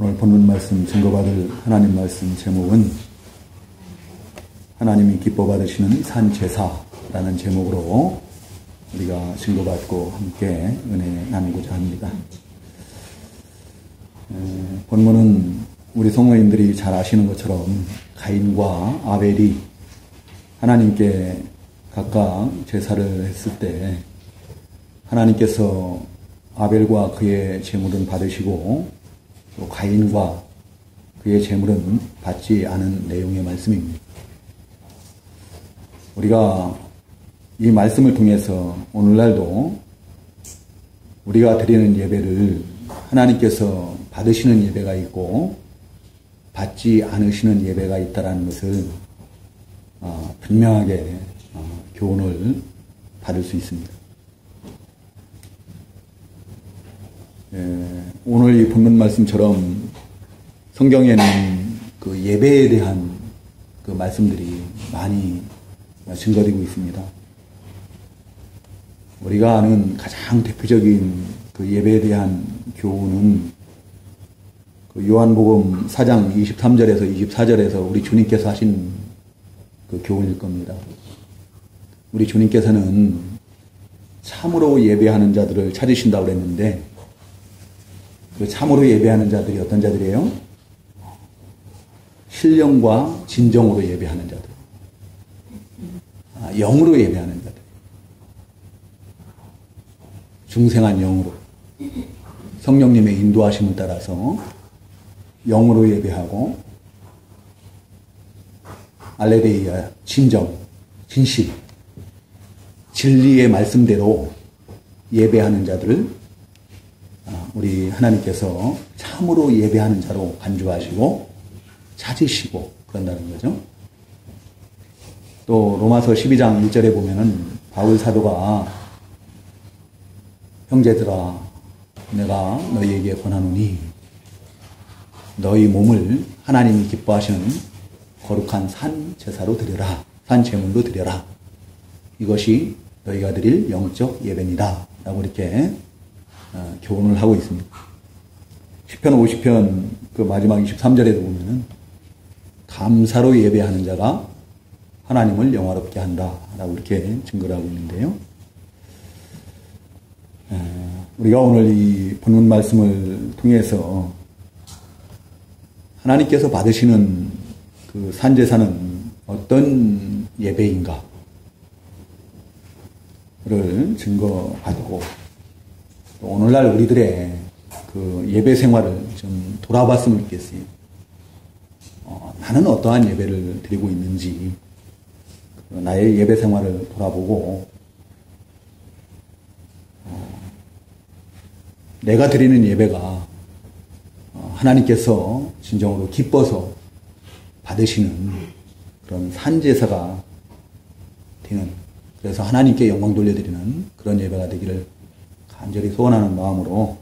오늘 본문 말씀 증거받을 하나님 말씀 제목은 하나님이 기뻐 받으시는 산제사라는 제목으로 우리가 증거받고 함께 은혜 나누고자 합니다. 본문은 우리 성도님들이 잘 아시는 것처럼 가인과 아벨이 하나님께 각각 제사를 했을 때 하나님께서 아벨과 그의 제물은 받으시고 또 가인과 그의 제물은 받지 않은 내용의 말씀입니다. 우리가 이 말씀을 통해서 오늘날도 우리가 드리는 예배를 하나님께서 받으시는 예배가 있고 받지 않으시는 예배가 있다는 것을 분명하게 교훈을 받을 수 있습니다. 오늘 이 본문 말씀처럼 성경에는 그 예배에 대한 그 말씀들이 많이 증거되고 있습니다. 우리가 아는 가장 대표적인 그 예배에 대한 교훈은 그 요한복음 4장 23절에서 24절에서 우리 주님께서 하신 그 교훈일 겁니다. 우리 주님께서는 참으로 예배하는 자들을 찾으신다고 그랬는데 그 참으로 예배하는 자들이 어떤 자들이에요? 신령과 진정으로 예배하는 자들. 영으로 예배하는 자들. 중생한 영으로. 성령님의 인도하심을 따라서 영으로 예배하고 알레데이아, 진정, 진실, 진리의 말씀대로 예배하는 자들을 우리 하나님께서 참으로 예배하는 자로 간주하시고 찾으시고 그런다는 거죠. 또 로마서 12장 1절에 보면은 바울 사도가 형제들아 내가 너희에게 권하노니 너희 몸을 하나님이 기뻐하시는 거룩한 산 제사로 드려라. 산 제물로 드려라. 이것이 너희가 드릴 영적 예배니라 라고 이렇게 교훈을 하고 있습니다. 시편 50편 그 마지막 23절에도 보면은 감사로 예배하는 자가 하나님을 영화롭게 한다 라고 이렇게 증거를 하고 있는데요. 우리가 오늘 이 본문 말씀을 통해서 하나님께서 받으시는 그 산제사는 어떤 예배인가를 증거받고 또 오늘날 우리들의 그 예배 생활을 좀 돌아봤으면 좋겠어요. 나는 어떠한 예배를 드리고 있는지 나의 예배 생활을 돌아보고 내가 드리는 예배가 하나님께서 진정으로 기뻐서 받으시는 그런 산제사가 되는, 그래서 하나님께 영광 돌려드리는 그런 예배가 되기를 간절히 소원하는 마음으로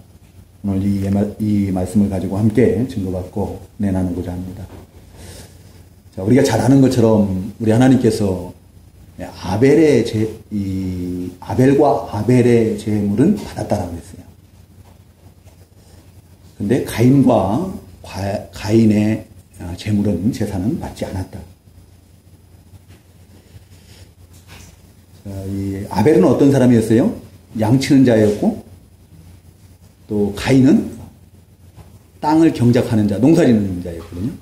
오늘 이 말씀을 가지고 함께 증거받고 내나누고자 합니다. 자, 우리가 잘 아는 것처럼 우리 하나님께서 아벨과 아벨의 제물은 받았다라고 했어요. 근데 가인과 가인의 제물은 받지 않았다. 자, 이 아벨은 어떤 사람이었어요? 양치는 자였고 또 가인은 땅을 경작하는 자, 농사짓는 자였거든요.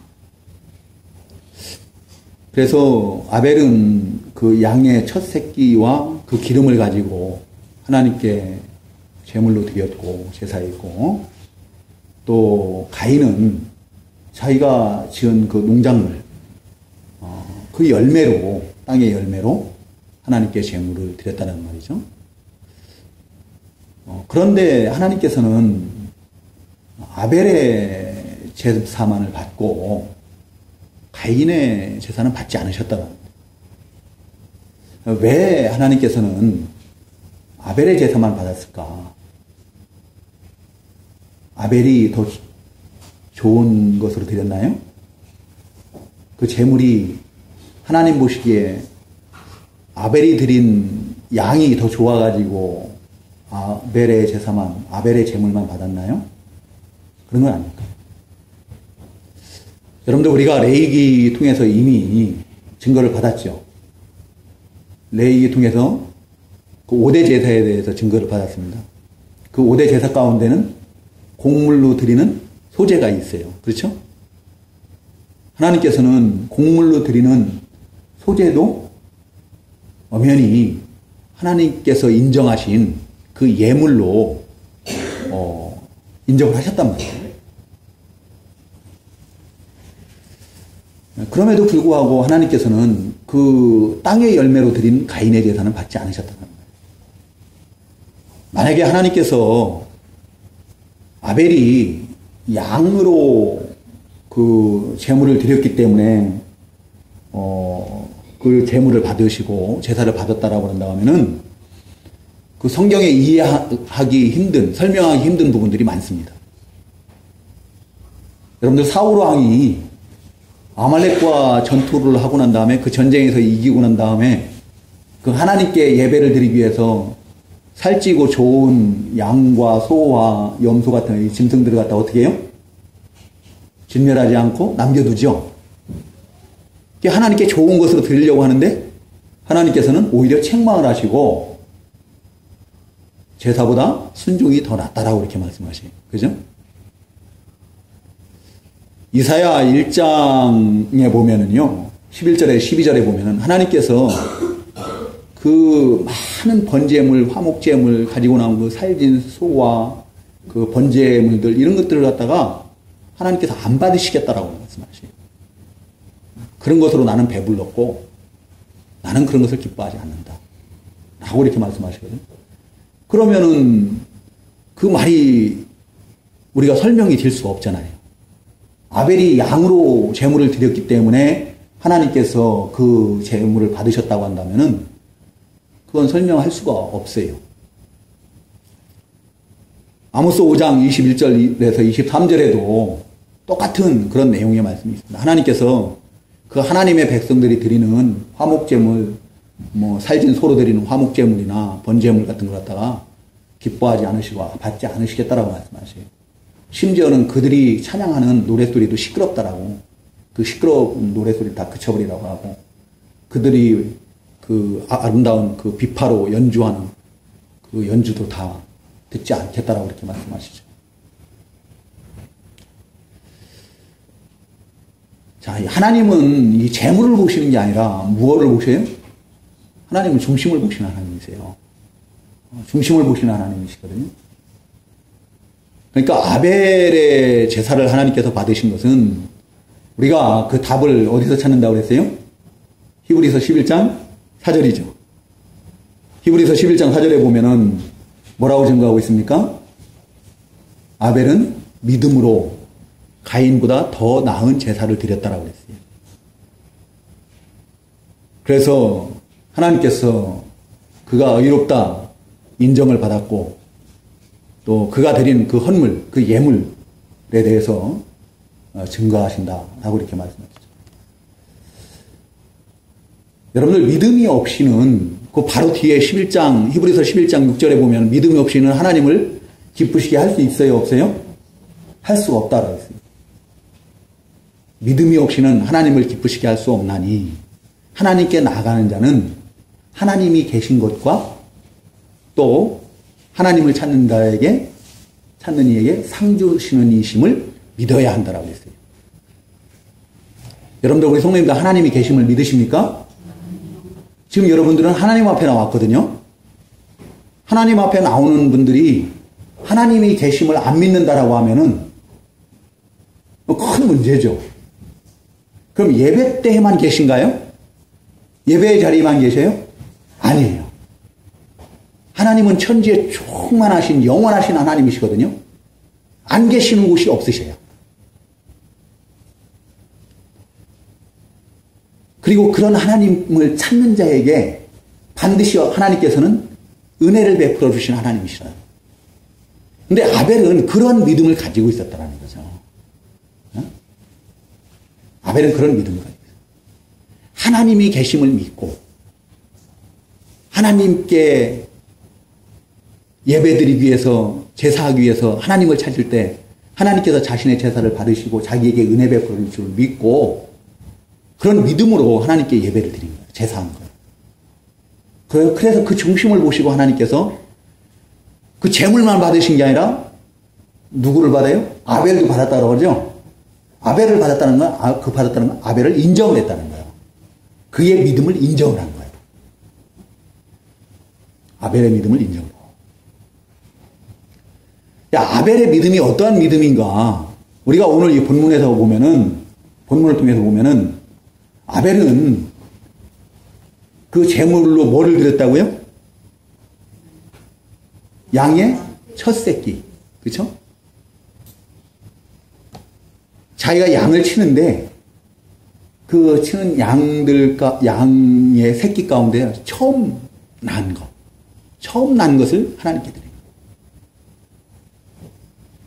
그래서 아벨은 그 양의 첫 새끼와 그 기름을 가지고 하나님께 제물로 드렸고 제사했고 또 가인은 자기가 지은 그 농작물 그 열매로 땅의 열매로 하나님께 제물을 드렸다는 말이죠. 그런데 하나님께서는 아벨의 제사만을 받고 가인의 제사는 받지 않으셨다는 겁니다. 왜 하나님께서는 아벨의 제사만 받았을까? 아벨이 더 좋은 것으로 드렸나요? 그 제물이 하나님 보시기에 아벨이 드린 양이 더 좋아가지고 아벨의 제사만, 아벨의 제물만 받았나요? 그런 건 아닙니다. 여러분들 우리가 레위기 통해서 이미 증거를 받았죠. 레위기 통해서 그 5대 제사에 대해서 증거를 받았습니다. 그 5대 제사 가운데는 곡물로 드리는 소제가 있어요. 그렇죠? 하나님께서는 곡물로 드리는 소제도 엄연히 하나님께서 인정하신 그 예물로 인정을 하셨단 말이에요. 그럼에도 불구하고 하나님께서는 그 땅의 열매로 드린 가인의 제사는 받지 않으셨단 말이에요. 만약에 하나님께서 아벨이 양으로 그 제물을 드렸기 때문에 그 제물을 받으시고 제사를 받았다라고 한다면은 그 성경에 이해하기 힘든, 설명하기 힘든 부분들이 많습니다. 여러분들 사울 왕이 아말렉과 전투를 하고 난 다음에 그 전쟁에서 이기고 난 다음에 그 하나님께 예배를 드리기 위해서 살찌고 좋은 양과 소와 염소 같은 짐승들을 갖다 어떻게 해요? 진멸하지 않고 남겨두죠. 하나님께 좋은 것으로 드리려고 하는데 하나님께서는 오히려 책망을 하시고 제사보다 순종이 더 낫다라고 이렇게 말씀하셔요. 그죠? 이사야 1장에 보면은요, 11절에 12절에 보면은 하나님께서 그 많은 번제물, 화목제물 가지고 나온 그 살진 소와 그 번제물들 이런 것들을 갖다가 하나님께서 안 받으시겠다라고 말씀하셔요. 그런 것으로 나는 배불렀고 나는 그런 것을 기뻐하지 않는다. 라고 이렇게 말씀하시거든요. 그러면은 그 말이 우리가 설명이 될 수가 없잖아요. 아벨이 양으로 제물을 드렸기 때문에 하나님께서 그 제물을 받으셨다고 한다면은 그건 설명할 수가 없어요. 아모스 5장 21절에서 23절에도 똑같은 그런 내용의 말씀이 있습니다. 하나님께서 그 하나님의 백성들이 드리는 화목제물, 뭐 살진 소로 드리는 화목제물이나 번제물 같은 걸 갖다가 기뻐하지 않으시고 받지 않으시겠다라고 말씀하세요. 심지어는 그들이 찬양하는 노랫소리도 시끄럽다라고, 그 시끄러운 노랫소리 다 그쳐버리라고 하고, 그들이 그 아름다운 그 비파로 연주하는 그 연주도 다 듣지 않겠다라고 이렇게 말씀하시죠. 자, 하나님은 이 재물을 보시는 게 아니라 무엇을 보세요? 하나님은 중심을 보시는 하나님이세요. 중심을 보시는 하나님이시거든요. 그러니까 아벨의 제사를 하나님께서 받으신 것은 우리가 그 답을 어디서 찾는다고 그랬어요? 히브리서 11장 4절이죠. 히브리서 11장 4절에 보면은 뭐라고 증거하고 있습니까? 아벨은 믿음으로 가인보다 더 나은 제사를 드렸다라고 그랬어요. 그래서 하나님께서 그가 의롭다 인정을 받았고 또 그가 드린 그 헌물, 그 예물에 대해서 증거하신다라고 이렇게 말씀하시죠. 여러분들 믿음이 없이는 그 바로 뒤에 11장 히브리서 11장 6절에 보면 믿음이 없이는 하나님을 기쁘시게 할 수 있어요, 없어요? 할 수가 없다라고 했어요. 믿음이 없이는 하나님을 기쁘시게 할 수 없나니 하나님께 나아가는 자는 하나님이 계신 것과 또 하나님을 찾는 이에게 상 주시는 이심을 믿어야 한다라고 했어요. 여러분들 우리 성도님들 하나님이 계심을 믿으십니까? 지금 여러분들은 하나님 앞에 나왔거든요. 하나님 앞에 나오는 분들이 하나님이 계심을 안 믿는다라고 하면은 큰 문제죠. 그럼 예배 때에만 계신가요? 예배의 자리에만 계세요? 아니에요. 하나님은 천지에 충만하신 영원하신 하나님이시거든요. 안 계시는 곳이 없으셔요. 그리고 그런 하나님을 찾는 자에게 반드시 하나님께서는 은혜를 베풀어 주신 하나님이시라요. 근데 아벨은 그런 믿음을 가지고 있었다는 거죠. 아벨은 그런 믿음을 가지고 있어요. 하나님이 계심을 믿고 하나님께 예배드리기 위해서 제사하기 위해서 하나님을 찾을 때 하나님께서 자신의 제사를 받으시고 자기에게 은혜 베풀을 줄 믿고 그런 믿음으로 하나님께 예배를 드린 거예요. 제사한 거예요. 그래서 그 중심을 보시고 하나님께서 그 제물만 받으신 게 아니라 누구를 받아요? 아벨도 받았다고 그러죠? 아벨을 받았다는 건, 받았다는 건 아벨을 인정을 했다는 거예요. 그의 믿음을 인정을 한 거예요. 아벨의 믿음을 인정을. 아벨의 믿음이 어떠한 믿음인가? 우리가 오늘 이 본문을 통해서 보면은, 아벨은 그 제물로 뭐를 드렸다고요? 양의 첫 새끼. 그쵸? 자기가 양을 치는데, 그 치는 양의 새끼 가운데 처음 난 것을 하나님께 드립니다.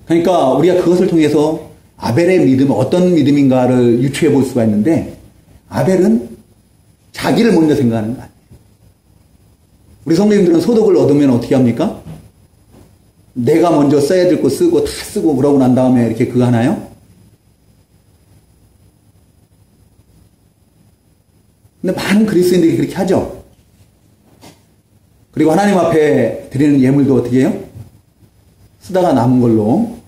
그러니까 우리가 그것을 통해서 아벨의 믿음은 어떤 믿음인가를 유추해 볼 수가 있는데, 아벨은 자기를 먼저 생각하는 거 아니에요. 우리 성도님들은 소득을 얻으면 어떻게 합니까? 내가 먼저 써야 될 거 쓰고 다 쓰고 그러고 난 다음에 이렇게 그거 하나요? 근데 많은 그리스도인들이 그렇게 하죠. 그리고 하나님 앞에 드리는 예물도 어떻게 해요? 쓰다가 남은 걸로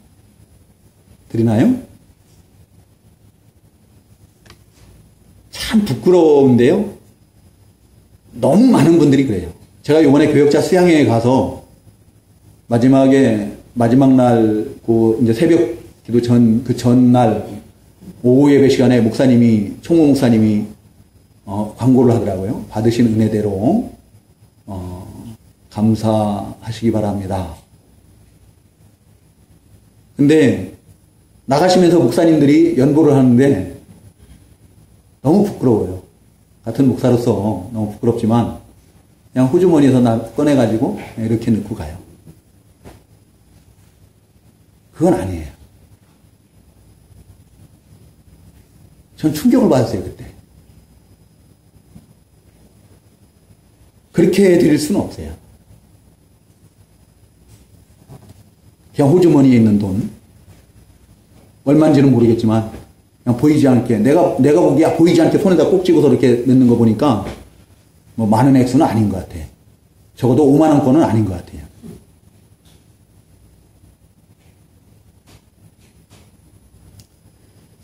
드리나요? 참 부끄러운데요. 너무 많은 분들이 그래요. 제가 이번에 교역자 수양회에 가서 마지막 날 이제 새벽 기도 전날 오후 예배 시간에 총무 목사님이 광고를 하더라고요. 받으신 은혜대로 감사하시기 바랍니다. 근데 나가시면서 목사님들이 연보를 하는데 너무 부끄러워요. 같은 목사로서 너무 부끄럽지만 그냥 호주머니에서 꺼내가지고 이렇게 넣고 가요. 그건 아니에요. 전 충격을 받았어요, 그때. 그렇게 드릴 수는 없어요. 그냥 호주머니에 있는 돈, 얼마인지는 모르겠지만, 그냥 보이지 않게, 내가 보기에 보이지 않게 손에다 꼭 쥐고서 이렇게 넣는 거 보니까, 뭐 많은 액수는 아닌 것 같아. 적어도 5만원권은 아닌 것 같아요.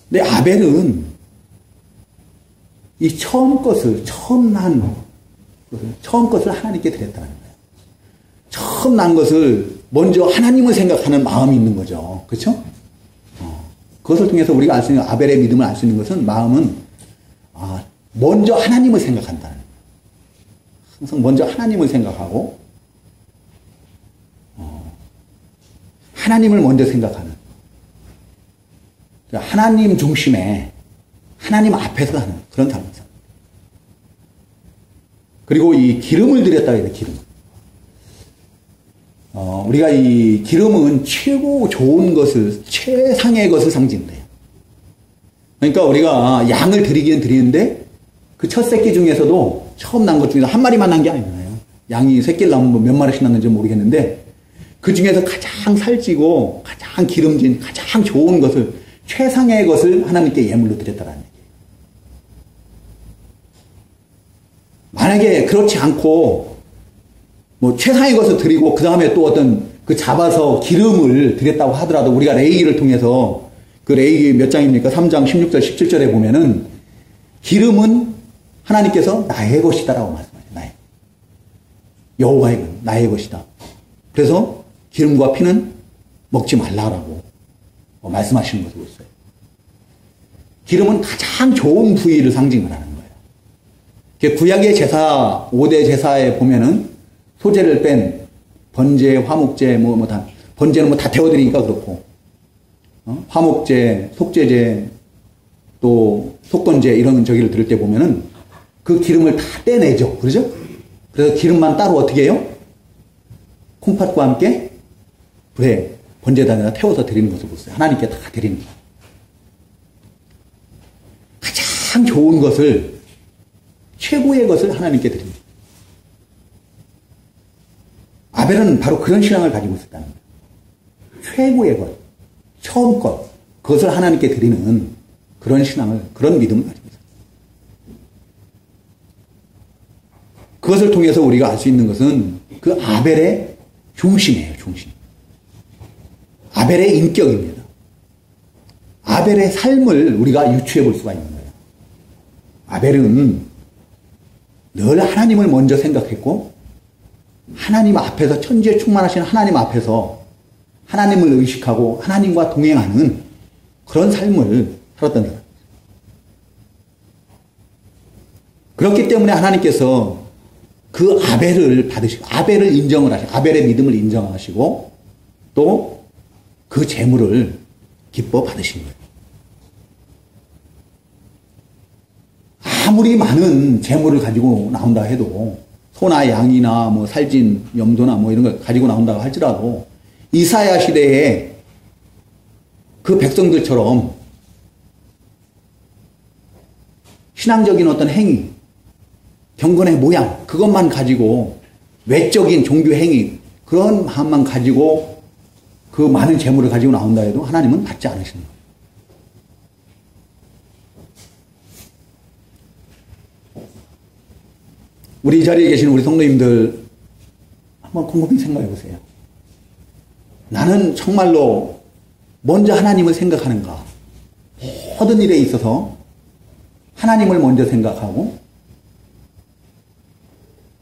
근데 아벨은 이 처음 것을 하나님께 드렸다는 거예요. 처음 난 것을 먼저 하나님을 생각하는 마음이 있는 거죠. 그렇죠? 그것을 통해서 우리가 알 수 있는 아벨의 믿음을 알 수 있는 것은 마음은 먼저 하나님을 생각한다는 거예요. 항상 먼저 하나님을 생각하고 하나님을 먼저 생각하는 하나님 중심에 하나님 앞에서 하는 그런 삶입니다. 그리고 이 기름을 드렸다 해야 돼, 기름. 우리가 이 기름은 최고 좋은 것을, 최상의 것을 상징해요. 그러니까 우리가 양을 드리긴 드리는데 그 첫 새끼 중에서도 처음 난 것 중에서 한 마리만 난 게 아니잖아요. 양이 새끼를 낳으면 몇 마리씩 낳는지 모르겠는데 그 중에서 가장 살찌고 가장 기름진 가장 좋은 것을, 최상의 것을 하나님께 예물로 드렸다라는 얘기예요. 만약에 그렇지 않고 뭐 최상의 것을 드리고 그 다음에 또 어떤 그 잡아서 기름을 드렸다고 하더라도 우리가 레위기를 통해서 그 레위기 몇 장입니까? 3장 16절 17절에 보면은 기름은 하나님께서 나의 것이다라고 말씀하세요. 나의. 여호와의 것, 나의 것이다. 그래서 기름과 피는 먹지 말라라고 말씀하시는 것을 보세요. 기름은 가장 좋은 부위를 상징을 하는 거예요. 구약의 제사, 5대 제사에 보면은 소재를 뺀 번제, 화목제, 번제는 다 태워드리니까 그렇고, 화목제, 속제제, 또 속건제 이런 저기를 들을 때 보면은 그 기름을 다 떼내죠. 그러죠? 그래서 기름만 따로 어떻게 해요? 콩팥과 함께 불에 번제단에다 태워서 드리는 것을 보세요. 하나님께 다 드리는 거예요. 가장 좋은 것을, 최고의 것을 하나님께 드립니다. 아벨은 바로 그런 신앙을 가지고 있었다는 거예요. 최고의 것, 처음 것, 그것을 하나님께 드리는 그런 신앙을, 그런 믿음을 가지고 있어요. 그것을 통해서 우리가 알 수 있는 것은 그 아벨의 중심이에요, 중심. 아벨의 인격입니다. 아벨의 삶을 우리가 유추해 볼 수가 있는 거예요. 아벨은 늘 하나님을 먼저 생각했고, 하나님 앞에서, 천지에 충만하신 하나님 앞에서 하나님을 의식하고 하나님과 동행하는 그런 삶을 살았던 사람. 그렇기 때문에 하나님께서 그 아벨을 받으시고, 아벨을 인정을 하시고, 아벨의 믿음을 인정하시고, 또 그 재물을 기뻐 받으신 거예요. 아무리 많은 재물을 가지고 나온다 해도, 소나 양이나 뭐 살진, 염도나 뭐 이런 걸 가지고 나온다고 할지라도, 이사야 시대에 그 백성들처럼 신앙적인 어떤 행위, 경건의 모양, 그것만 가지고, 외적인 종교 행위, 그런 마음만 가지고 그 많은 재물을 가지고 나온다 해도 하나님은 받지 않으시는 거예요. 우리 이 자리에 계신 우리 성도님들 한번 곰곰이 생각해 보세요. 나는 정말로 먼저 하나님을 생각하는가? 모든 일에 있어서 하나님을 먼저 생각하고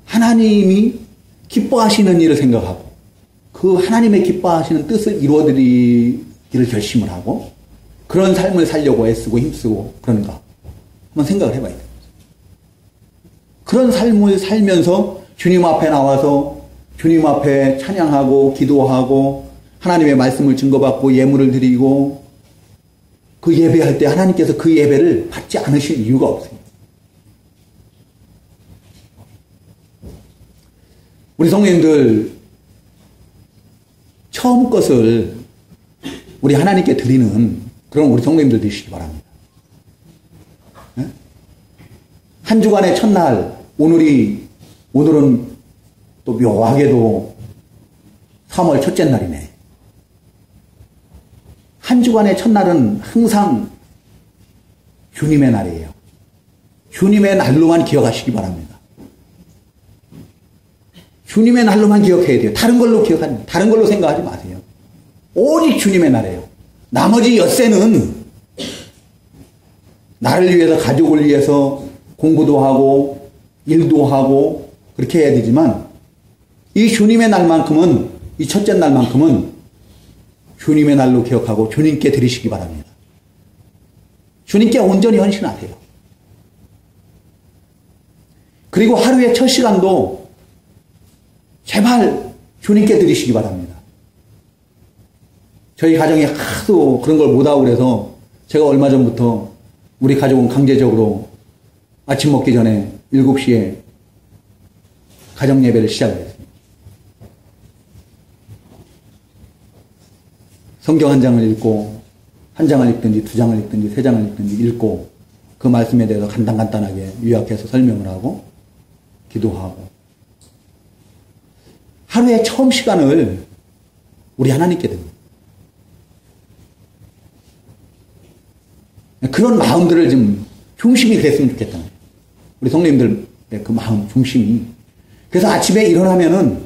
하나님이 기뻐하시는 일을 생각하고 그 하나님의 기뻐하시는 뜻을 이루어드리기를 결심을 하고 그런 삶을 살려고 애쓰고 힘쓰고 그런가? 한번 생각을 해봐야 돼요. 그런 삶을 살면서 주님 앞에 나와서 주님 앞에 찬양하고 기도하고 하나님의 말씀을 증거받고 예물을 드리고 그 예배할 때 하나님께서 그 예배를 받지 않으실 이유가 없어요. 우리 성도님들 처음 것을 우리 하나님께 드리는 그런 우리 성도님들 되시기 바랍니다. 네? 한 주간의 첫날, 오늘은 또 묘하게도 3월 첫째 날이네. 한 주간의 첫날은 항상 주님의 날이에요. 주님의 날로만 기억하시기 바랍니다. 주님의 날로만 기억해야 돼요. 다른 걸로 기억하지, 다른 걸로 생각하지 마세요. 오직 주님의 날이에요. 나머지 엿새는 나를 위해서, 가족을 위해서 공부도 하고 일도 하고 그렇게 해야 되지만 이 주님의 날만큼은, 이 첫째 날만큼은 주님의 날로 기억하고 주님께 드리시기 바랍니다. 주님께 온전히 헌신하세요. 그리고 하루의 첫 시간도 제발 주님께 드리시기 바랍니다. 저희 가정이 하도 그런 걸 못하고 그래서 제가 얼마 전부터 우리 가족은 강제적으로 아침 먹기 전에 7시에 가정 예배를 시작을 했습니다. 성경 한 장을 읽고, 한 장을 읽든지 두 장을 읽든지 세 장을 읽든지 읽고 그 말씀에 대해서 간단하게 요약해서 설명을 하고 기도하고 하루의 처음 시간을 우리 하나님께 드립니다. 그런 마음들을 좀 중심이 됐으면 좋겠다는 거예요. 우리 성도님들의 그 마음 중심이. 그래서 아침에 일어나면은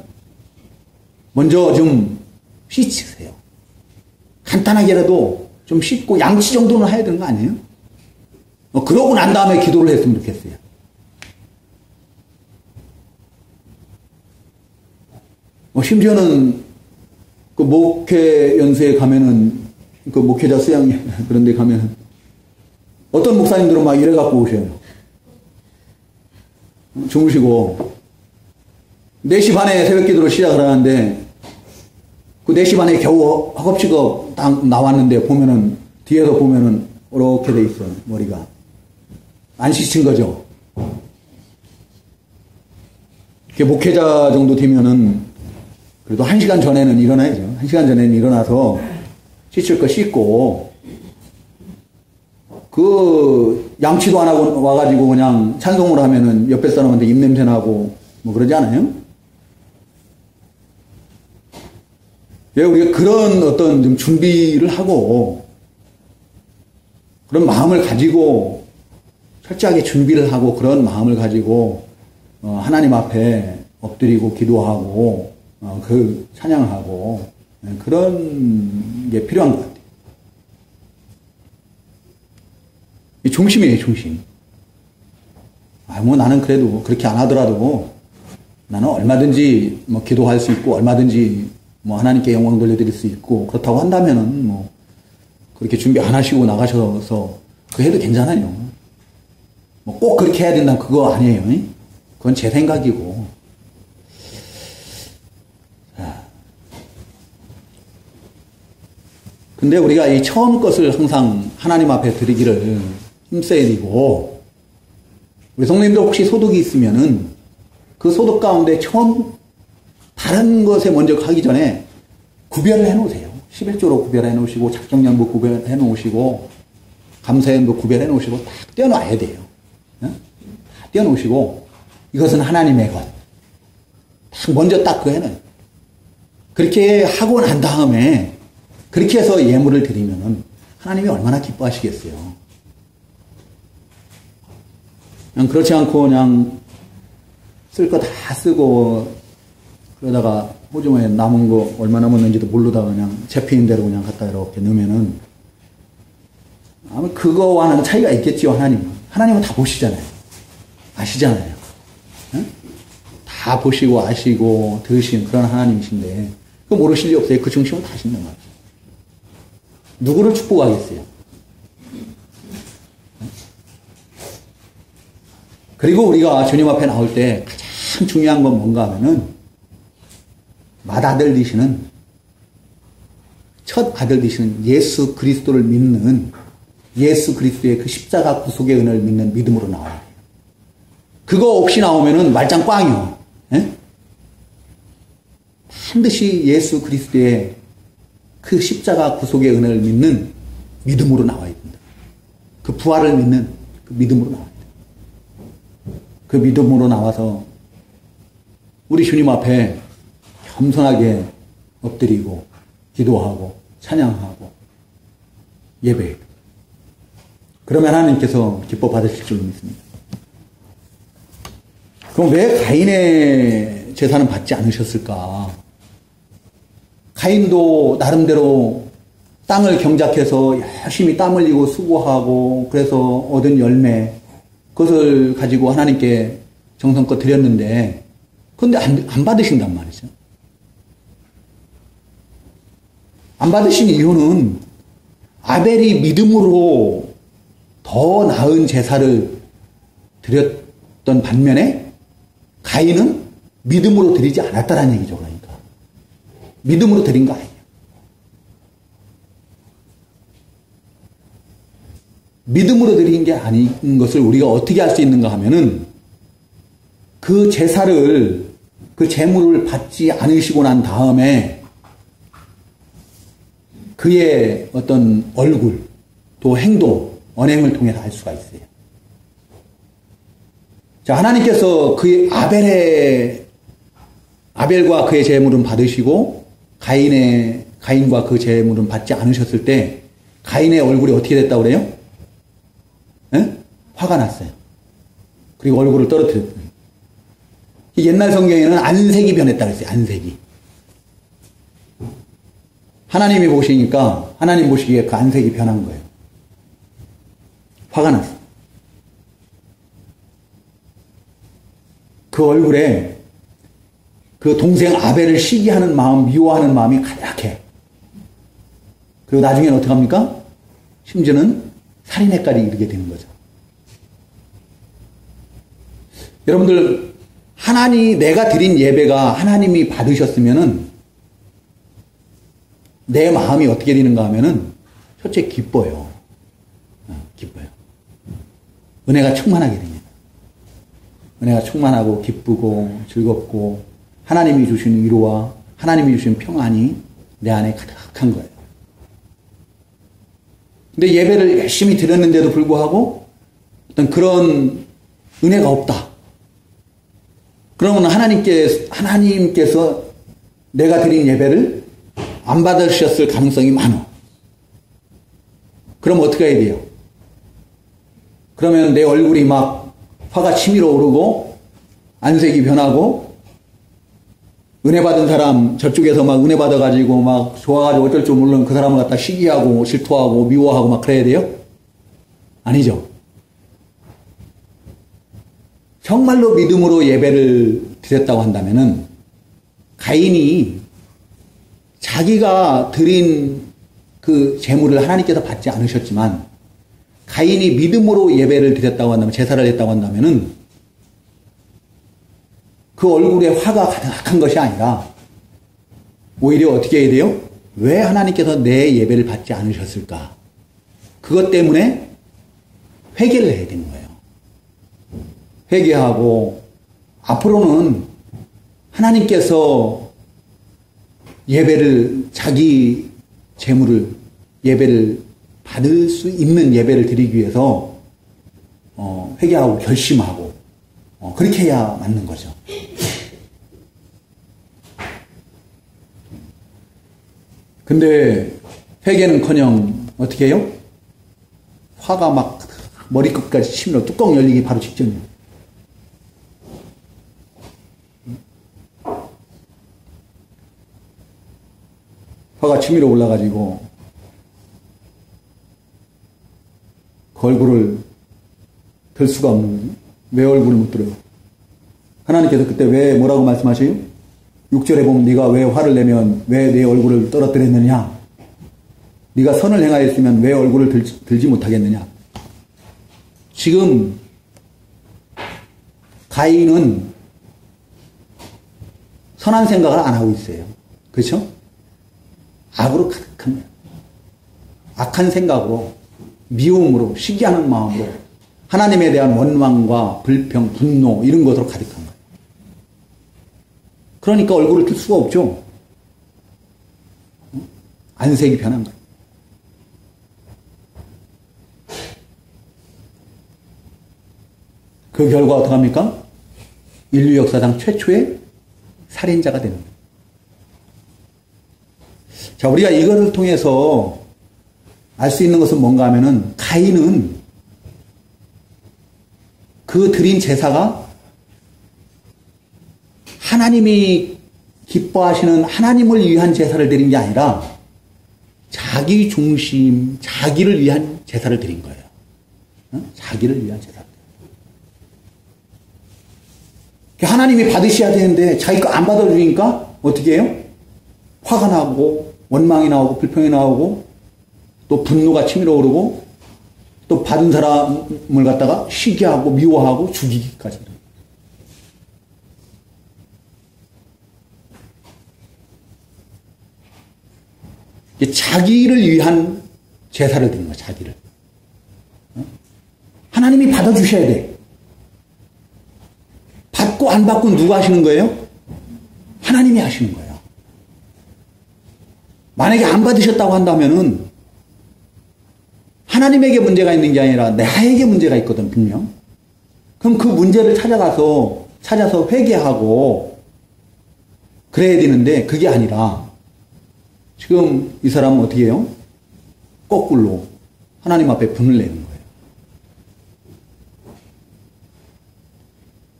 먼저 좀 씻으세요. 간단하게라도 좀 씻고 양치 정도는 해야 되는 거 아니에요? 그러고 난 다음에 기도를 했으면 좋겠어요. 심지어는 그 목회 연수에 가면은 그 목회자 수양 그런 데 가면은 어떤 목사님들은 막 이래 갖고 오셔요. 주무시고 4시 반에 새벽 기도를 시작을 하는데 그 4시 반에 겨우 허겁지겁 딱 나왔는데 보면은 뒤에서 보면은 이렇게 돼 있어요. 머리가 안 씻은 거죠. 이렇게 목회자 정도 되면은 그래도 1시간 전에는 일어나야죠. 1시간 전에는 일어나서 씻을 거 씻고 그 양치도 안 하고 와가지고 그냥 찬송을 하면은 옆에 사람한테 입냄새 나고 뭐 그러지 않아요? 왜 우리가 그런 어떤 좀 준비를 하고 그런 마음을 가지고 철저하게 준비를 하고 그런 마음을 가지고 하나님 앞에 엎드리고 기도하고 그 찬양하고 그런 게 필요한 것 같아요. 이 중심이에요, 중심. 뭐 나는 그래도 그렇게 안 하더라도 나는 얼마든지 뭐 기도할 수 있고 얼마든지 뭐 하나님께 영광 돌려드릴 수 있고 그렇다고 한다면은 뭐 그렇게 준비 안 하시고 나가셔서 그 해도 괜찮아요. 뭐 꼭 그렇게 해야 된다는 그거 아니에요. 그건 제 생각이고. 근데 우리가 이 처음 것을 항상 하나님 앞에 드리기를 힘써야 되고, 우리 성도님들 혹시 소득이 있으면은 그 소득 가운데 처음 다른 것에 먼저 하기 전에 구별을 해 놓으세요. 11조로 구별해 놓으시고, 작정연부 구별해 놓으시고, 감사연부 구별해 놓으시고, 딱 떼어놔야 돼요. 다 떼어놓으시고, 이것은 하나님의 것. 딱 먼저 딱 그거 해놔요. 그렇게 하고 난 다음에, 그렇게 해서 예물을 드리면은 하나님이 얼마나 기뻐하시겠어요. 그냥 그렇지 않고 그냥 쓸 거 다 쓰고 그러다가 호주머니에 남은 거 얼마 남았는지도 모르다가 그냥 잡히는 대로 그냥 갖다 이렇게 넣으면은 아마 그거와는 차이가 있겠지요. 하나님은 다 보시잖아요. 아시잖아요. 응? 다 보시고 아시고 들으신 그런 하나님이신데 그거 모르실 리 없어요. 그 중심은 다 아신단 말이에요. 누구를 축복하겠어요? 그리고 우리가 주님 앞에 나올 때 가장 중요한 건 뭔가 하면은 맏아들 되시는 첫 아들 되시는 예수 그리스도를 믿는 예수 그리스도의 그 십자가 구속의 은혜를 믿는 믿음으로 나와야 돼요. 그거 없이 나오면은 말짱 꽝이요. 예? 반드시 예수 그리스도의 그 십자가 구속의 은혜를 믿는 믿음으로 나와야 된다. 그 부활을 믿는 그 믿음으로 나와야 된다. 그 믿음으로 나와서 우리 주님 앞에 겸손하게 엎드리고 기도하고 찬양하고 예배해요. 그러면 하나님께서 기뻐 받으실 줄로 믿습니다. 그럼 왜 가인의 제사는 받지 않으셨을까? 가인도 나름대로 땅을 경작해서 열심히 땀 흘리고 수고하고 그래서 얻은 열매 그것을 가지고 하나님께 정성껏 드렸는데 그런데 안 받으신단 말이죠. 안 받으신 이유는 아벨이 믿음으로 더 나은 제사를 드렸던 반면에 가인은 믿음으로 드리지 않았다는 얘기죠. 그러니까 믿음으로 드린 거 아니에요. 믿음으로 드린 게 아닌 것을 우리가 어떻게 할 수 있는가 하면은 그 제사를 그 제물을 받지 않으시고 난 다음에 그의 어떤 얼굴 또 행동 언행을 통해서 알 수가 있어요. 자, 하나님께서 그의 아벨과 그의 제물은 받으시고 가인과 그 제물은 받지 않으셨을 때 가인의 얼굴이 어떻게 됐다고 그래요? 에? 화가 났어요. 그리고 얼굴을 떨어뜨렸어요. 옛날 성경에는 안색이 변했다고 했어요. 안색이. 하나님이 보시니까 하나님 보시기에 그 안색이 변한 거예요. 화가 났어요. 그 얼굴에 그 동생 아벨을 시기하는 마음, 미워하는 마음이 가득해. 그리고 나중에는 어떻게 합니까? 심지어는 살인에까지 이르게 되는 거죠. 여러분들, 내가 드린 예배가 하나님이 받으셨으면은 내 마음이 어떻게 되는가 하면은 첫째 기뻐요. 기뻐요. 은혜가 충만하게 됩니다. 은혜가 충만하고 기쁘고 즐겁고 하나님이 주신 위로와 하나님이 주신 평안이 내 안에 가득한 거예요. 근데 예배를 열심히 드렸는데도 불구하고 어떤 그런 은혜가 없다. 그러면 하나님께서 내가 드린 예배를 안 받으셨을 가능성이 많아. 그럼 어떻게 해야 돼요? 그러면 내 얼굴이 막 화가 치밀어 오르고 안색이 변하고 은혜 받은 사람 저쪽에서 막 은혜 받아가지고 막 좋아가지고 어쩔 줄 모르는 그 사람을 갖다 시기하고 질투하고 미워하고 막 그래야 돼요? 아니죠. 정말로 믿음으로 예배를 드렸다고 한다면은 가인이 자기가 드린 그 제물을 하나님께서 받지 않으셨지만 가인이 믿음으로 예배를 드렸다고 한다면 제사를 했다고 한다면은 그 얼굴에 화가 가득한 것이 아니라 오히려 어떻게 해야 돼요? 왜 하나님께서 내 예배를 받지 않으셨을까? 그것 때문에 회개를 해야 되는 거예요. 회개하고 앞으로는 하나님께서 예배를 자기 제물을 예배를 받을 수 있는 예배를 드리기 위해서 회개하고 결심하고 그렇게 해야 맞는 거죠. 근데 회개는커녕 어떻게 해요? 화가 막 머리끝까지 치밀어 뚜껑 열리기 바로 직전이에요. 화가 치밀어 올라가지고 그 얼굴을 들 수가 없는, 왜 얼굴을 못 들어요? 하나님께서 그때 왜 뭐라고 말씀하세요? 6절에 보면 네가 왜 화를 내면 왜 내 얼굴을 떨어뜨렸느냐? 네가 선을 행하였으면 왜 얼굴을 들지 못하겠느냐? 지금 가인은 선한 생각을 안 하고 있어요. 그렇죠? 악으로 가득합니다. 악한 생각으로, 미움으로, 시기하는 마음으로 하나님에 대한 원망과 불평, 분노 이런 것으로 가득한 거예요. 그러니까 얼굴을 들 수가 없죠. 안색이 변한 거예요. 그 결과 어떡합니까? 인류 역사상 최초의 살인자가 되는 거예요. 자, 우리가 이거를 통해서 알 수 있는 것은 뭔가 하면은 가인은 그 드린 제사가 하나님이 기뻐하시는 하나님을 위한 제사를 드린 게 아니라 자기 중심, 자기를 위한 제사를 드린 거예요. 자기를 위한 제사를. 하나님이 받으셔야 되는데 자기 거 안 받아주니까 어떻게 해요? 화가 나고 원망이 나오고 불평이 나오고 또 분노가 치밀어 오르고 또 받은 사람을 갖다가 시기하고 미워하고 죽이기까지. 자기를 위한 제사를 드린 거예요. 자기를. 하나님이 받아주셔야 돼. 받고 안 받고 누가 하시는 거예요? 하나님이 하시는 거예요. 만약에 안 받으셨다고 한다면은 하나님에게 문제가 있는 게 아니라 나에게 문제가 있거든, 분명. 그럼 그 문제를 찾아서 회개하고 그래야 되는데 그게 아니라 지금 이 사람은 어떻게 해요? 거꾸로 하나님 앞에 분을 내는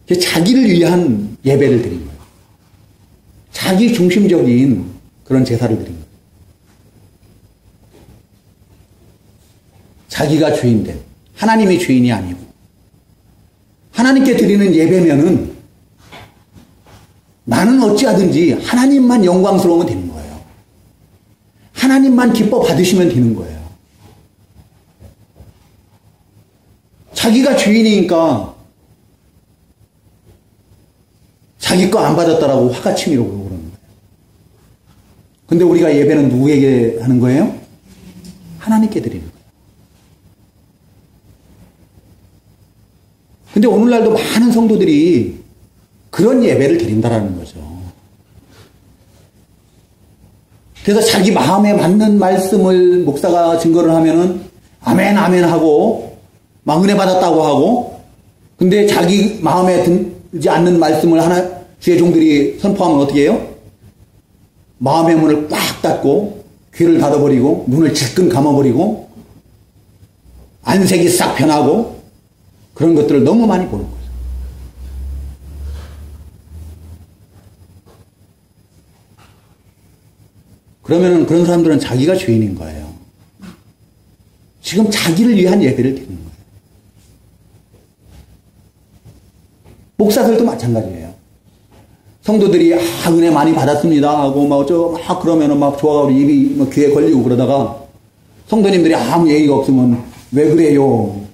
거예요. 자기를 위한 예배를 드린 거예요. 자기 중심적인 그런 제사를 드린 거예요. 자기가 주인된, 하나님이 주인이 아니고 하나님께 드리는 예배면은 나는 어찌하든지 하나님만 영광스러우면 되는 거예요. 하나님만 기뻐 받으시면 되는 거예요. 자기가 주인이니까 자기 거 안 받았다라고 화가 치밀어 오르고 그러는 거예요. 근데 우리가 예배는 누구에게 하는 거예요? 하나님께 드리는 거예요. 근데 오늘날도 많은 성도들이 그런 예배를 드린다라는 거죠. 그래서 자기 마음에 맞는 말씀을 목사가 증거를 하면은 아멘 아멘 하고 막 은혜 받았다고 하고, 근데 자기 마음에 들지 않는 말씀을 주의 종들이 선포하면 어떻게 해요? 마음의 문을 꽉 닫고 귀를 닫아버리고 눈을 질끈 감아버리고 안색이 싹 변하고 그런 것들을 너무 많이 보는 거예요. 그러면은 그런 사람들은 자기가 죄인인 거예요. 지금 자기를 위한 예배를 드리는 거예요. 목사들도 마찬가지예요. 성도들이 은혜 많이 받았습니다 하고 막 그러면은 막 좋아가지고 입이 막 귀에 걸리고 그러다가 성도님들이 아무 얘기가 없으면 왜 그래요?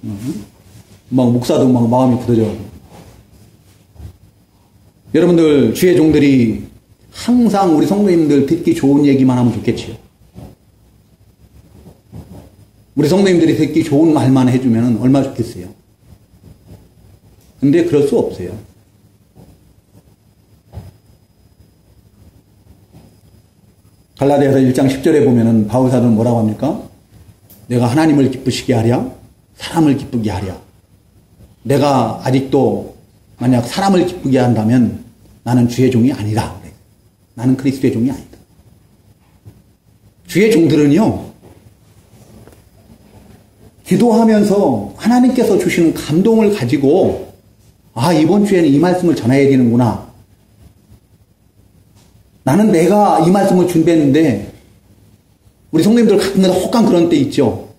막 목사도 막 마음이 굳어져. 여러분들 주의 종들이 항상 우리 성도님들 듣기 좋은 얘기만 하면 좋겠지요. 우리 성도님들이 듣기 좋은 말만 해주면 얼마나 좋겠어요. 근데 그럴 수 없어요. 갈라디아서 1장 10절에 보면은 바울 사도는 뭐라고 합니까? 내가 하나님을 기쁘시게 하랴, 사람을 기쁘게 하랴. 내가 아직도 만약 사람을 기쁘게 한다면 나는 주의 종이 아니라. 나는 그리스도의 종이 아니다. 주의 종들은요, 기도하면서 하나님께서 주시는 감동을 가지고 이번 주에는 이 말씀을 전해야 되는구나. 나는 내가 이 말씀을 준비했는데 우리 성도님들 가끔가다 혹한 그런 때 있죠.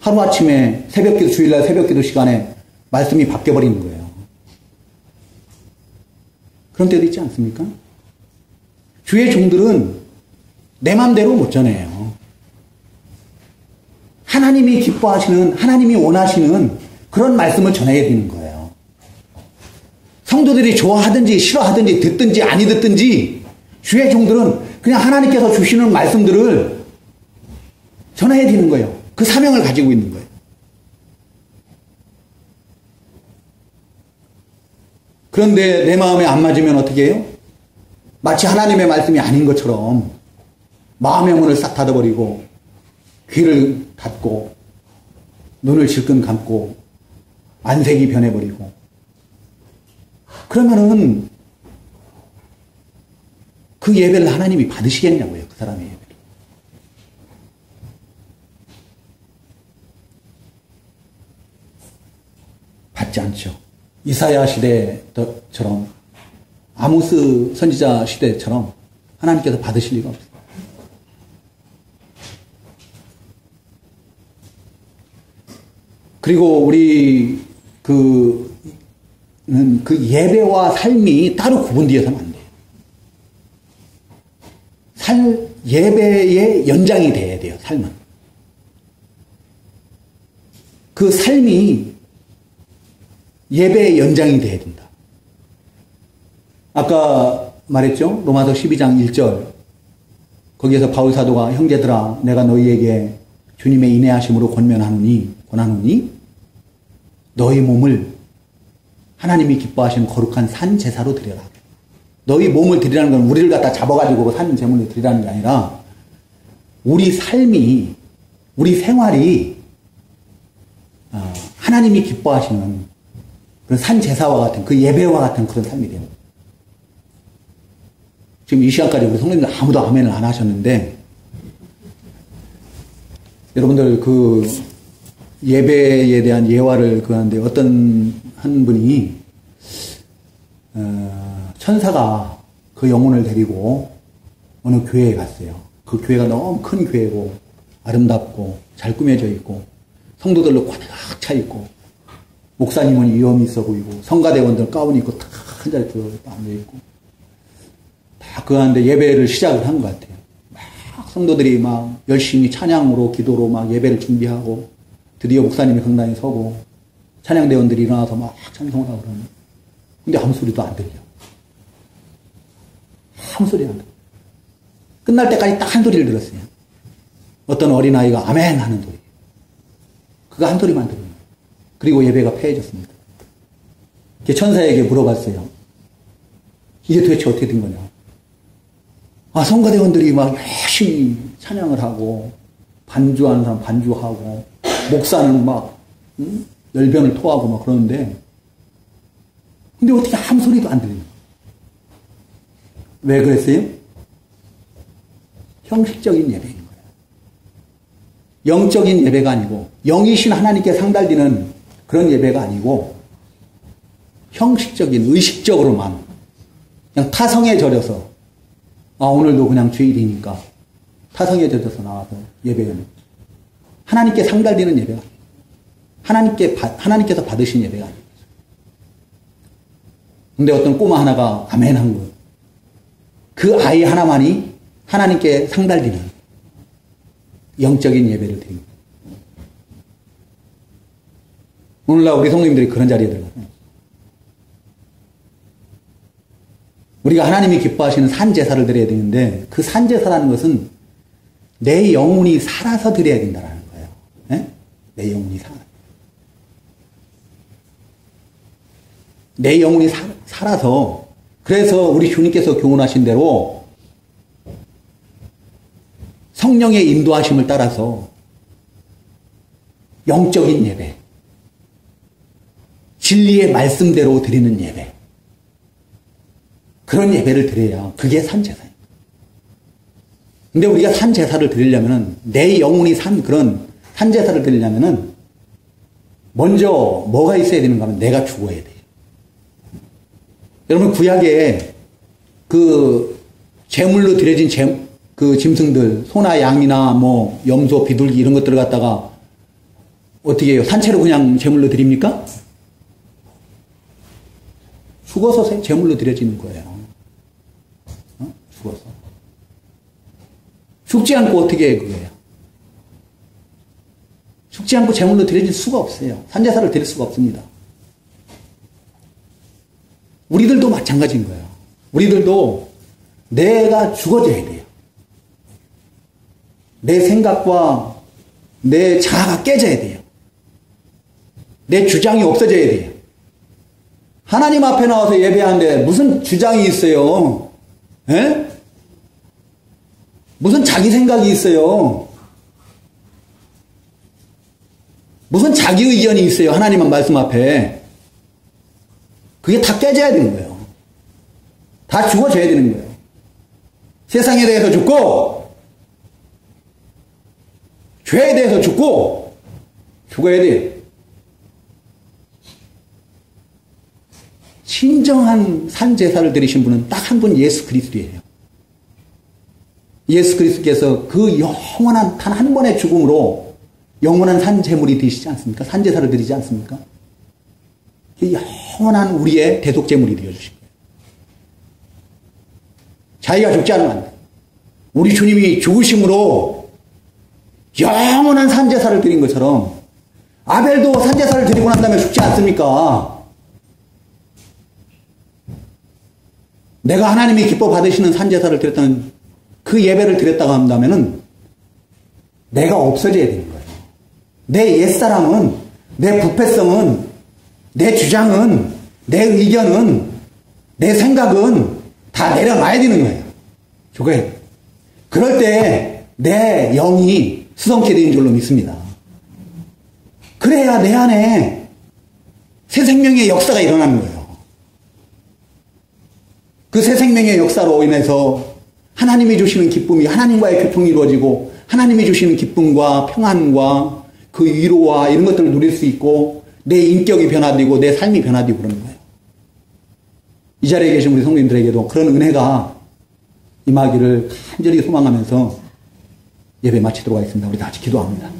하루아침에 새벽기도 주일날 새벽기도 시간에 말씀이 바뀌어버리는 거예요. 그런 때도 있지 않습니까? 주의 종들은 내 맘대로 못 전해요. 하나님이 기뻐하시는, 하나님이 원하시는 그런 말씀을 전해야 되는 거예요. 성도들이 좋아하든지 싫어하든지 듣든지 아니 듣든지 주의 종들은 그냥 하나님께서 주시는 말씀들을 전해야 되는 거예요. 그 사명을 가지고 있는 거예요. 그런데 내 마음에 안 맞으면 어떻게 해요? 마치 하나님의 말씀이 아닌 것처럼 마음의 문을 싹 닫아버리고 귀를 닫고 눈을 질끈 감고 안색이 변해버리고 그러면은 그 예배를 하나님이 받으시겠냐고요. 그 사람의 예배를. 받지 않죠. 이사야 시대처럼 아모스 선지자 시대처럼 하나님께서 받으실 리가 없어요. 그리고 우리 그 예배와 삶이 따로 구분되어서는 안 돼요. 예배의 연장이 돼야 돼요. 삶은. 그 삶이 예배의 연장이 돼야 된다. 아까 말했죠? 로마서 12장 1절. 거기에서 바울 사도가 형제들아 내가 너희에게 주님의 인내하심으로 권하노니 너희 몸을 하나님이 기뻐하시는 거룩한 산 제사로 드려라. 너희 몸을 드리라는 건 우리를 갖다 잡아가지고 산 제물로 드리라는 게 아니라 우리 삶이 우리 생활이 하나님이 기뻐하시는 그런 산 제사와 같은 그 예배와 같은 그런 삶이 됩니다. 지금 이 시간까지 우리 성도님들 아무도 아멘을 안 하셨는데 여러분들 그 예배에 대한 예화를 하는데 어떤 한 분이 천사가 그 영혼을 데리고 어느 교회에 갔어요. 그 교회가 너무 큰 교회고 아름답고 잘 꾸며져 있고 성도들로 꽉 차 있고 목사님은 위엄이 있어 보이고 성가대원들 가운 입고 다 한 자리 앉아 있고 다 그 하는데 예배를 시작을 한 것 같아요. 막 성도들이 막 열심히 찬양으로 기도로 막 예배를 준비하고 드디어 목사님이 강단에 서고 찬양대원들이 일어나서 막 찬송을 하고 그러는. 근데 아무 소리도 안 들려. 아무 소리도 안 들려. 끝날 때까지 딱 한 소리를 들었어요. 어떤 어린아이가 아멘 하는 소리. 그거 한 소리만 들어요. 그리고 예배가 폐해졌습니다. 천사에게 물어봤어요. 이게 도대체 어떻게 된 거냐. 성가대원들이 막 열심히 찬양을 하고 반주하는 사람 반주하고 목사는 막 열변을 토하고 막 그러는데 근데 어떻게 아무 소리도 안 들려요. 왜 그랬어요? 형식적인 예배인 거예요. 영적인 예배가 아니고 영이신 하나님께 상달되는 그런 예배가 아니고 형식적인 의식적으로만 그냥 타성에 절여서 오늘도 그냥 주일이니까 타성에 젖어서 나와서 예배는 하나님께 상달되는 예배가 아니에요. 하나님께서 받으신 예배가 아니에요. 근데 어떤 꼬마 하나가 아멘 한 거. 그 아이 하나만이 하나님께 상달되는 영적인 예배를 드립니다. 오늘날 우리 성도님들이 그런 자리에 들어가요. 우리가 하나님이 기뻐하시는 산제사를 드려야 되는데 그 산제사라는 것은 내 영혼이 살아서 드려야 된다는 거예요. 네? 내 영혼이 내 영혼이 살아서 그래서 우리 주님께서 교훈하신 대로 성령의 인도하심을 따라서 영적인 예배, 진리의 말씀대로 드리는 예배, 그런 예배를 드려야 그게 산제사예요. 근데 우리가 산제사를 드리려면은 내 영혼이 산 그런 산제사를 드리려면은 먼저 뭐가 있어야 되는가 하면 내가 죽어야 돼요. 여러분 구약에 그 제물로 드려진 그 짐승들 소나 양이나 뭐 염소 비둘기 이런 것들을 갖다가 어떻게 해요? 산채로 그냥 제물로 드립니까? 죽어서 제물로 드려지는 거예요. 죽어서. 죽지 않고 어떻게 해, 그거예요? 죽지 않고 제물로 드려질 수가 없어요. 산제사를 드릴 수가 없습니다. 우리들도 마찬가지인 거예요. 우리들도 내가 죽어져야 돼요. 내 생각과 내 자아가 깨져야 돼요. 내 주장이 없어져야 돼요. 하나님 앞에 나와서 예배하는데 무슨 주장이 있어요? 에? 무슨 자기 생각이 있어요? 무슨 자기 의견이 있어요? 하나님 말씀 앞에. 그게 다 깨져야 되는 거예요. 다 죽어져야 되는 거예요. 세상에 대해서 죽고, 죄에 대해서 죽고, 죽어야 돼요. 진정한 산제사를 드리신 분은 딱 한 분 예수 그리스도예요. 예수 그리스도께서 그 영원한 단 한 번의 죽음으로 영원한 산제물이 되시지 않습니까? 산제사를 드리지 않습니까? 영원한 우리의 대속제물이 되어주신 거예요. 자기가 죽지 않으면 안 돼. 우리 주님이 죽으심으로 영원한 산제사를 드린 것처럼 아벨도 산제사를 드리고 난 다음에 죽지 않습니까? 내가 하나님이 기뻐 받으시는 산제사를 드렸다는 그 예배를 드렸다고 한다면은 내가 없어져야 되는 거예요. 내 옛사람은, 내 부패성은, 내 주장은, 내 의견은, 내 생각은 다 내려놔야 되는 거예요. 죽어야 돼요. 그럴 때 내 영이 수성케 되는 줄로 믿습니다. 그래야 내 안에 새 생명의 역사가 일어나는 거예요. 그 새 생명의 역사로 인해서 하나님이 주시는 기쁨이 하나님과의 교통이 이루어지고 하나님이 주시는 기쁨과 평안과 그 위로와 이런 것들을 누릴 수 있고 내 인격이 변화되고 내 삶이 변화되고 그러는 거예요. 이 자리에 계신 우리 성도님들에게도 그런 은혜가 임하기를 간절히 소망하면서 예배 마치도록 하겠습니다. 우리 다 같이 기도합니다.